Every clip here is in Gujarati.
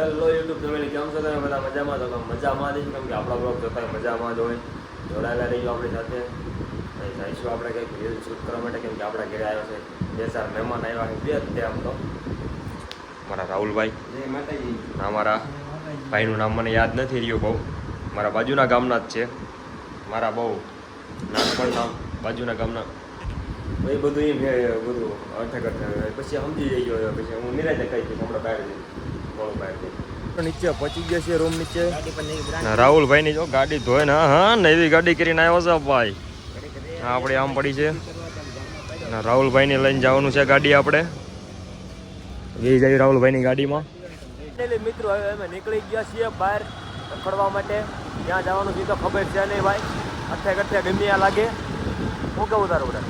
હેલો યુટ્યુબ ફેમિલી, કેમ છો તમે બધા? મજામાં તો મજામાં જ, કેમ કે આપણા બ્લોગ જોતા મજામાં જ હોય. જોડાયેલા રહીશું આપણી સાથે. જઈશું આપણે કંઈક રીલ શૂટ કરવા માટે, કેમ કે આપણા ઘરે આવ્યો છે 2-4 મહેમાન આવ્યા છે. બે જ આમ તો મારા રાહુલભાઈ, મારા ભાઈનું નામ મને યાદ નથી રહ્યું બહુ, મારા બાજુના ગામના જ છે. મારા બહુ નાનપણના બાજુના ગામના એ બધું એમ બધું અર્થે કરતા પછી સમજી જઈ પછી હું નિરાતે કહી દઈશ આપણે બહાર જઈએ. નીચે પહોંચી ગયા છે રૂમ નીચે. રાહુલભાઈ ની જો ગાડી ધોઈ ને હા નવી ગાડી કરીને આવ્યો છે ભાઈ. આપણે આમ પડી છે. રાહુલભાઈ ને લઈને જવાનું છે ગાડી આપણે. એ જાય રાહુલભાઈ ની ગાડીમાં. મિત્રો હવે અમે નીકળી ગયા છીએ બહાર રખડવા માટે. ક્યાં જવાનું છે તો ખબર છે નહીં ભાઈ. અઠે કઠે ગમ્યા લાગે. હું કેવું તારું બધા?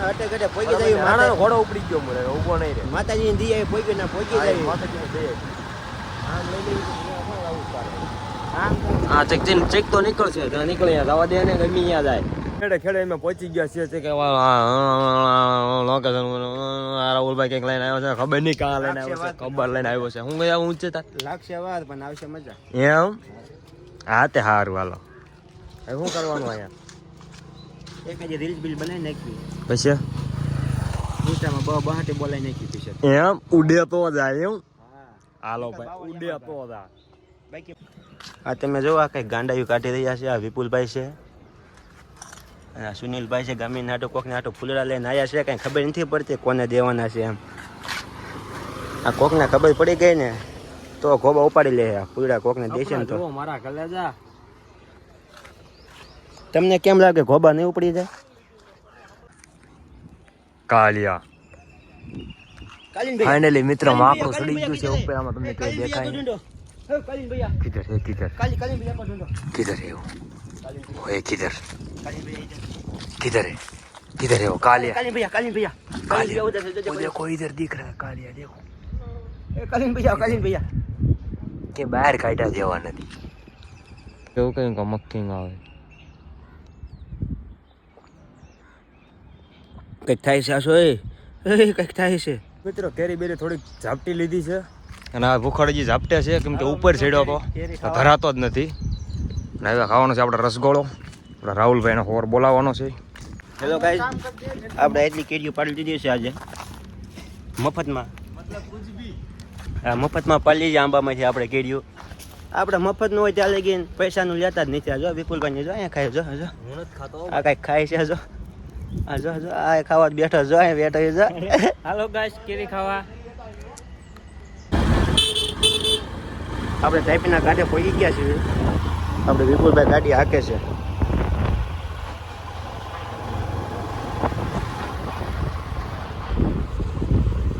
અટે ઘટે પોઈકી જાય. નાનો ઘોડો ઉપડી ગયો મને, ઊભો નહીં રે. માતાજી ની દીએ પોઈકી ના પોઈકી જાય. માતાજી ની દે. હા ચેક તો નીકળશે. નીકળી જવા દે ને ગમી ત્યાં જાય. ખેડે ખેડે અમે પહોંચી ગયા છીએ કે લોકેશન રાહુલભાઈ કંઈક લઈને આવ્યો છે, ખબર નહીં કાં લઈને આવ્યો છે, ખબર લઈને આવ્યો છે. હું ગયા ઊંચે લાગશે વાર પણ આવશે મજા. એમ હા તે સારું હાલો. હવે શું કરવાનું અહીંયા? એક જ રીલ્સ બિલ બનાવી નાખી પછી ઇન્સ્ટામાં બહાટી બોલાવી નાખી પછી એમ ઉડે તો જાય. એમ હાલો ભાઈ, ઉડે તો જાય. બાકી આ તમે જો આ કઈ ગાંડાયું કાઢી રહ્યા છે. આ વિપુલભાઈ છે અને આ સુનિલભાઈ છે. ગામી નાટો કોકને આટો ફૂલડા લઈને આવ્યા છે. કઈ ખબર નથી પડતી કોને દેવાના છે એમ. આ કોકને ખબર પડી ગઈ ને તો ગોબા ઉપાડી લે. ફૂલડા કોકને દેશે ને તો મારા કલેજા. તમને કેમ લાગે ગોબા નહીં ઉપડી જાય? કાલિયા ફાઇનલી મિત્રો માકડું સડી ગયું છે ઉપર. આમાં તમને કઈ દેખાય નહીં. किधर है किधर किधर है वो? ओए किधर किधर है? किधर है वो? कालिया कालीन भैया कालिया वो देखो इधर दिख रहा है कालिया. देखो कालीन भैया કે બહાર કાઢ્યા જેવા નથી. કેવું કઈ મક્કિંગ આવે. કઈક થાય છે આસો એ કઈક થાય છે. મિત્રો કેરી બેરી થોડીક ઝાપટી લીધી છે અને આ ભૂખડજી ઝાપટે છે કેમ કે ઉપર ચડ્યો તો ધરાતો જ નથી. અને હવે ખાવાનો છે આપણે રસગોળો. આપણા રાહુલભાઈને હોર બોલાવવાનો છે. હેલો ગાઈસ, આપણે એટલી કેરીઓ પાડી દીધી છે આજે મફતમાં. હા મફતમાં પાડી લીધી આંબામાંથી આપણે કેરીઓ. આપણે મફતનું હોય ત્યાં લઈ ગઈને પૈસાનું લેતા જ નથી. આ જો વિપુલભાઈ જો અહીંયા ખાય. જો જો આ કાંઈક ખાય છે. જો આ જો જો આ ખાવા બેઠો. જો અહીંયા બેઠો જો. હાલો ગાઈસ કેરી ખાવા. આપણે ટાઈપીના કાંઠે પહોંચી ગયા છીએ. આપણે વિપુલભાઈ ગાડી હાકે છે.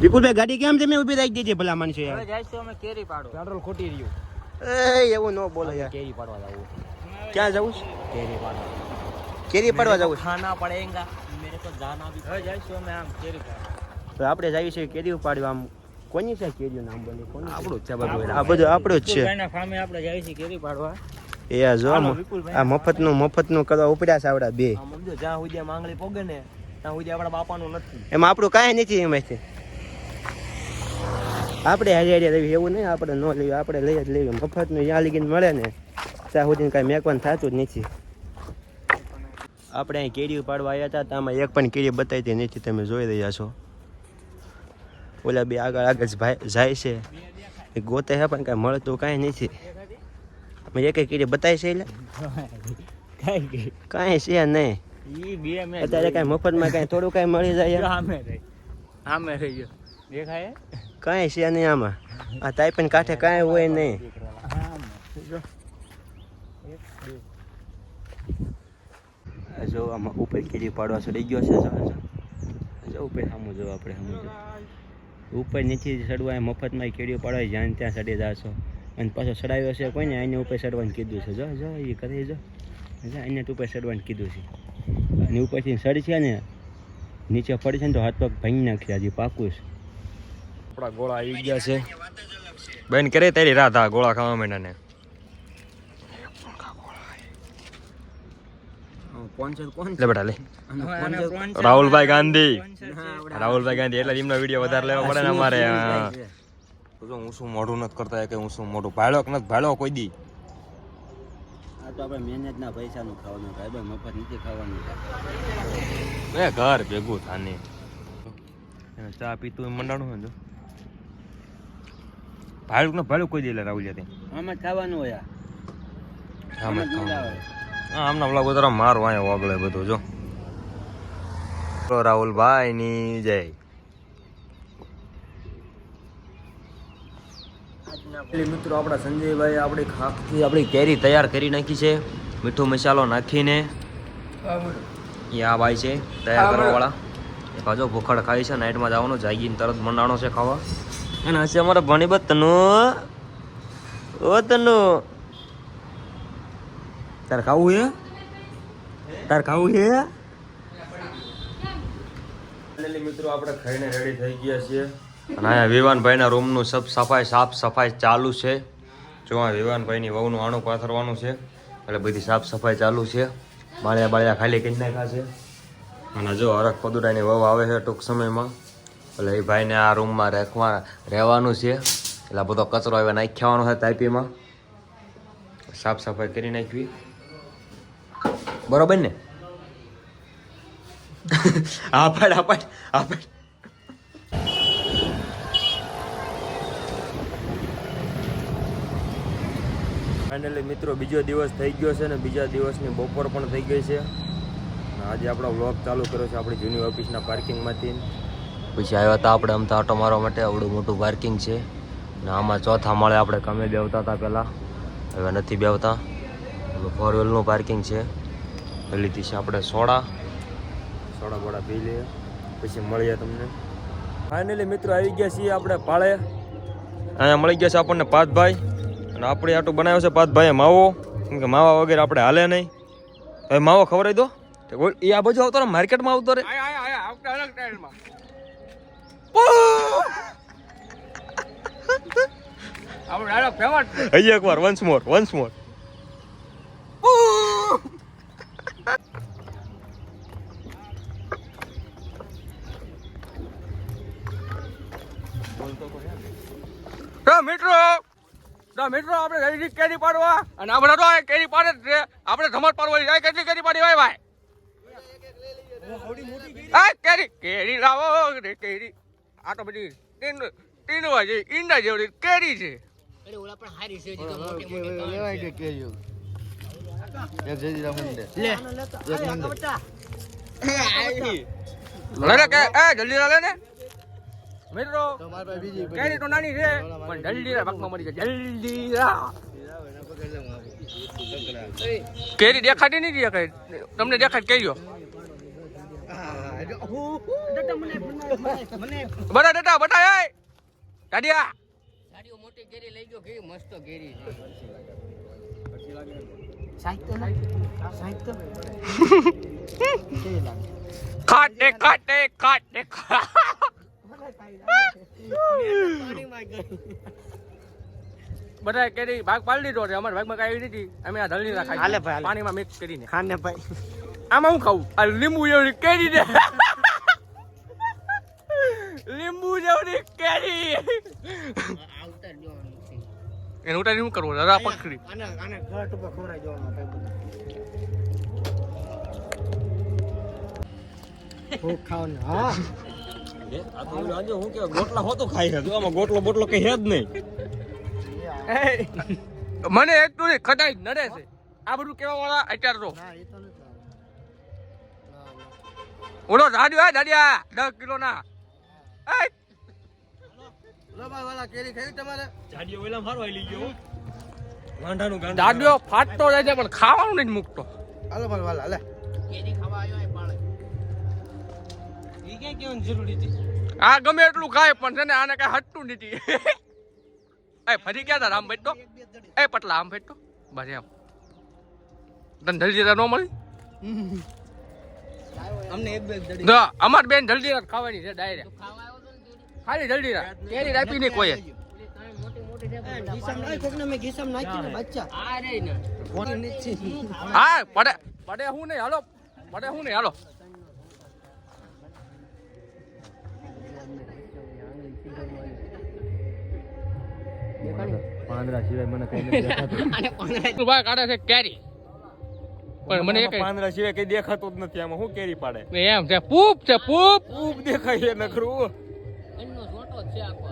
વિપુલભાઈ ગાડી કેમ તમે ઊભી રાખી દીધી ભલા માણસો યાર? હવે જઈશું અમે કેરી પાડો. પેટ્રોલ ખોટી રહ્યું. એ એવું ન બોલો યાર. કેરી પાડવા જવું. ક્યાં જવું છે? કેરી પાડવા. કેરી પાડવા જવું છે? ખાના પડેગા મેરે કો જાના ભી. હવે જઈશું અમે આમ કેરી પાડવા. તો આપણે જઈએ છીએ કેરી પાડવા. આમ કોની છે કેરીઓ નામ બોલે? કોનું? આપણું જ છે બધું. આ બધું આપણું જ છે. એના ફામે આપણે જઈએ છીએ કેરી પાડવા. એ જો આ મફતનું કરવા ઉપડ્યા છે આવડા બે. આમ સમજો જ્યાં સુધી માંગણી પોગે ને ત્યાં સુધી આપણા બાપાનું નથી. એમાં આપણું કાંઈ નથી. એમાંથી આપણે હારી લેવી એવું નહીં. આપણે ન લેવી, આપણે લઈ જ લેવી. મફતનું જ્યાં લગીને મળે ને ત્યાં સુધી કાંઈ મેકવાનું થતું જ નથી. આપણે અહીં કેરીઓ પાડવા આવ્યા હતા. આમાં એક પણ કેરી બતાવી નથી. તમે જોઈ રહ્યા છો. ઓલા બે આગળ આગળ જાય છે. એ ગોતે છે પણ કાંઈ મળતું કાંઈ નથી. મેં એક કેરી બતાવી છે એટલે કાંઈ છે નહીં. અત્યારે કાંઈ મફતમાં કાંઈ થોડું કાંઈ મળી જાય. દેખાય કાંઈ છે નહીં આમાં. આ તાઈપન કાંઠે કાંઈ હોય નહીં. જો આમાં ઉપર કેરી પાડવા ચડી ગયો છે. જો ઉપર સામું જો આપણે સામું જો ઉપર નીચે ચડવા મફતમાં કેરીઓ પાડવા જ્યાં ત્યાં ચડી જશો. અને પાછો ચડાવ્યો છે કોઈને એને ઉપર ચડવાનું કીધું છે. જો જો એ કરી જો એને ઉપર ચડવાનું કીધું છે. અને ઉપરથી ચડ છે ને નીચે પડી છે ને તો હાથ પગ ભાંગી નાખશે. હજી પાકું છે. આપણા ગોળા આવી ગયા છે. બેન કરે તારી રાત આ ગોળા ખાવા માંડ્યા ને. લે બેટા લે. રાહુલભાઈ ગાંધી એટલે એમનો વિડીયો વધારે લેવા પડે ને અમારે. તો જો હું શું મોઢું નથી કરતા કે હું શું મોઢું ભાડ્યો કે નથી ભાડ્યો કોઈ દી. આ તો આપણે મહેનતના પૈસાનું ખાવાનું ભાઈ ભાઈ, મફત નથી ખાવાનું. એ ઘર ભેગું થાને એને ચા પીતું એમ મંડાણું ને જો ભાડું ને ભાડું કોઈ દે લે રાહુલ ત્યાં આમ જ ખાવાનું હોય. આમ જ ખાવાનું. હા આમના પેલા બધા મારું અહીંયા ઓગળે બધું જો. રાહુલભાઈ ની જય. મિત્રો આપણા સંજયભાઈ આપણી ખાખથી આપણી કેરી તૈયાર કરી નાખી છે મીઠો મસાલો નાખીને. એ આ ભાઈ છે તૈયાર કરવા વાળા. એક હજો ભૂખડ ખાઈ છે, નાઇટમાં જવાનું જાગીને તરત મંડાણો છે ખાવા. અને હશે અમારા ભણીબત તનુ. ઓ તનુ તાર ખાવું હે? તાર ખાવું હે? મિત્રો આપણે ખાઈને રેડી થઈ ગયા છીએ અને અહીંયા વિવાનભાઈના રૂમનું સાફ સફાઈ ચાલુ છે. જો આ વિવાનભાઈની વહુનું આણું પાથરવાનું છે એટલે બધી સાફ સફાઈ ચાલુ છે. બાળિયા બાળિયા ખાલી કરી નાખ્યા છે. અને જો હરખ પદુડાની વહુ આવે છે ટૂંક સમયમાં એટલે એ ભાઈને આ રૂમમાં રહેવાનું છે. એટલે બધો કચરો હવે નાખ્યાવાનો છે તાપીમાં. સાફ સફાઈ કરી નાખવી બરોબર ને? આ પાડ ફાઇનલી મિત્રો બીજો દિવસ થઈ ગયો છે ને બીજા દિવસની બપોર પણ થઈ ગઈ છે. આજે આપણો વ્લોગ ચાલુ કર્યો છે આપણી જૂની ઓફિસના પાર્કિંગમાંથી. પછી આવ્યા હતા આપણે આમ તો આટો મારવા માટે. આવડું મોટું પાર્કિંગ છે ને આમાં ચોથા માળે આપણે કામે બેવતા હતા પહેલાં, હવે નથી બેવતા. ફોર વ્હીલનું પાર્કિંગ છે. લીધી છે આપણે સોડા બોડા પી લઈએ પછી મળીએ તમને. ફાઇનલી મિત્રો આવી ગયા છીએ આપણે પાળે. અહીંયા મળી ગયા છે આપણને પાથભાઈ અને આપણે આટલું બનાવ્યો છે પાથભાઈએ માવો, કેમ કે માવા વગેરે આપણે હાલે નહીં. હવે માવો ખવડાવી દો. એ આ બાજુ આવતો રે, માર્કેટમાં આવતો રે. હજી એક વાર વન્સ મોર. મિત્રો આપણે જલ્દી કેરી પાડવા અને આપણે તો કેરી પાડે જ છે. આપણે ધમત પાડવાની જાય. કેટલી કેરી પાડી હોય ભાઈ? કેરી લાવો રે કેરી. આ તો બધી ટીનવા જેવી ઈંડા જેવડી કેરી છે. જલ્દી લે ને મિત્રો. કેરી તો નાની છે પણ જલ્દી ભાગમાં મળી જાય. જલ્દી કેરી દેખાતી નથી. તમને દેખાય કેરીઓ બટા દાડિયા મોટી કેરી લઈ ગયો. કેવી મસ્ત કેરી ખાટે બધા કેરી ભાગ પાડી દીધો છે. અમારા ભાગમાં કઈ નથી. અમે આ ધલની ખાઈ પાણીમાં મિક્સ કરીને. ખાને ભાઈ આમાં હું ખાવું? આ લીંબુ જેવડી કેરી છે. લીંબુ જેવડી કેરી એને ઉતારી શું કરવું? જરા પકડી ગોટલા હોતો ખાઈ છે. આમાં ગોટલો બોટલો કઈ હે જ નહીં. મને એટલું નહીં ખટાઈ નડે છે આ બધું કેવા વાળા અત્યારે તો. ઓલો દાડિયા 10 કિલો ના દાડિયો ફાટતો જાય છે પણ ખાવાનું નહીં મૂકતો. આ ગમે એટલું ખાય પણ છે ને આને કઈ હટતું નથી. ફરી ક્યાં તાર આમ બેઠતો? પટલા આમ બેઠતો બસ એમ. તને જલ્દી ન મળી? અમાર બેન જલ્દી ખાવાની છે ડાયરેક્ટ. ખાલી જલ્દી કેરી આપી નહીં કોઈ. હા પડે હું નહીં હાલો. પાંદડા સિવાય મને કઈ નથી દેખાતું. ભાઈ કાઢે છે કેરી પણ મને એક પાંદડા સિવાય કઈ દેખાતું જ નથી. આમાં શું કેરી પાડે? એમ છે પૂપ છે પૂપ ખૂબ દેખાય છે નખરું. એનો છોટો છે આખો